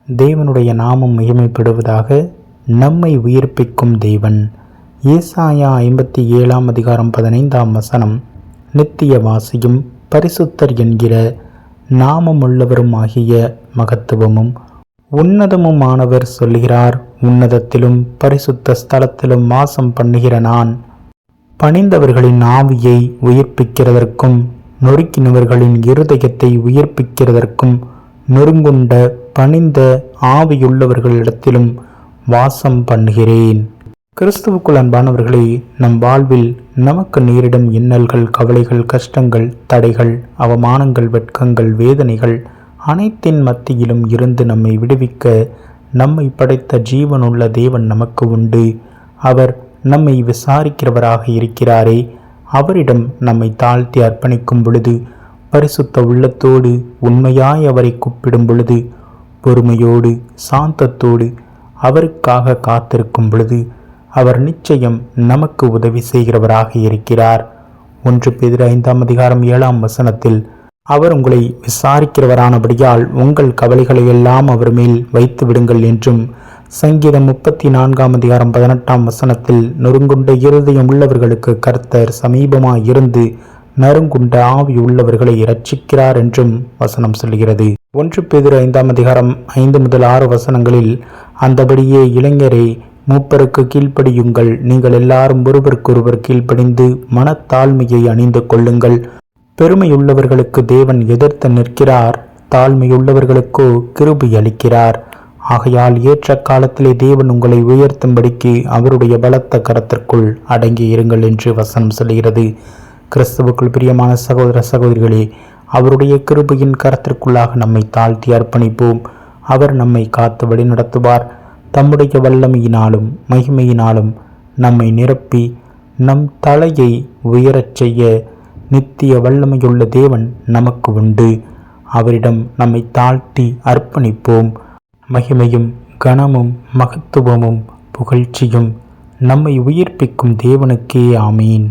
தேவனுடைய நாமம் மகிமைப்படுவதாக. நம்மை உயிர்ப்பிக்கும் தேவன். ஏசாயா 57:15 நித்திய வாசியும் பரிசுத்தர் என்கிற நாமமுள்ளவரும் ஆகிய மகத்துவமும் உன்னதமுமானவர் சொல்கிறார், உன்னதத்திலும் பரிசுத்த ஸ்தலத்திலும் வாசம் பண்ணுகிற நான் பணிந்தவர்களின் ஆவியை உயிர்ப்பிக்கிறதற்கும் நொறுக்கினவர்களின் இருதயத்தை உயிர்ப்பிக்கிறதற்கும் நொறுங்குண்ட பணிந்த ஆவியுள்ளவர்களிடத்திலும் வாசம் பண்ணுகிறேன். கிறிஸ்துவுக்குள் அன்பானவர்களே, நம் வாழ்வில் நமக்கு நேரிடும் இன்னல்கள், கவலைகள், கஷ்டங்கள், தடைகள், அவமானங்கள், வெட்கங்கள், வேதனைகள் அனைத்தின் மத்தியிலும் இருந்து நம்மை விடுவிக்க நம்மை படைத்த ஜீவனுள்ள தேவன் நமக்கு உண்டு. அவர் நம்மை விசாரிக்கிறவராக இருக்கிறாரே. அவரிடம் நம்மை தாழ்த்தி அர்ப்பணிக்கும் பொழுது, பரிசுத்த உள்ளத்தோடு உண்மையாய் அவரை கூப்பிடும் பொழுது, பொறுமையோடு சாந்தத்தோடு அவருக்காக காத்திருக்கும் பொழுது, அவர் நிச்சயம் நமக்கு உதவி செய்கிறவராக இருக்கிறார். 1 பேதுரு 5:7 அவர் உங்களை விசாரிக்கிறவரானபடியால் உங்கள் கவலைகளை எல்லாம் அவர் மேல் வைத்து விடுங்கள் என்றும், சங்கீதம் 34:18 நொறுங்குண்ட இருதயம் உள்ளவர்களுக்கு கர்த்தர் சமீபமாயிருந்து நறுங்குண்ட ஆவி உள்ளவர்களை இரட்சிக்கிறார் என்றும் வசனம் சொல்கிறது. 1 பேதுரு 5:5-6 அந்தபடியே இளைஞரே, மூப்பருக்கு கீழ்ப்படியுங்கள். நீங்கள் எல்லாரும் ஒருவருக்கொருவர் கீழ்ப்படிந்து மனத்தாழ்மையை அணிந்து கொள்ளுங்கள். பெருமையுள்ளவர்களுக்கு தேவன் எதிர்த்து நிற்கிறார், தாழ்மையுள்ளவர்களுக்கோ கிருபை அளிக்கிறார். ஆகையால் ஏற்ற காலத்திலே தேவன் உங்களை உயர்த்தும்படிக்கு அவருடைய பலத்த கரத்திற்குள் அடங்கி இருங்கள் என்று வசனம் சொல்கிறது. கிறிஸ்துவுக்குள் பிரியமான சகோதர சகோதரிகளே, அவருடைய கிருபையின் கரத்திற்குள்ளாக நம்மை தாழ்த்தி அர்ப்பணிப்போம். அவர் நம்மை காத்து வழி நடத்துவார். தம்முடைய வல்லமையினாலும் மகிமையினாலும் நம்மை நிரப்பி நம் தலையை உயரச் செய்ய நித்திய வல்லமையுள்ள தேவன் நமக்கு உண்டு. அவரிடம் நம்மை தாழ்த்தி அர்ப்பணிப்போம். மகிமையும் கனமும் மகத்துவமும் புகழ்ச்சியும் நம்மை உயிர்ப்பிக்கும் தேவனுக்கே. ஆமீன்.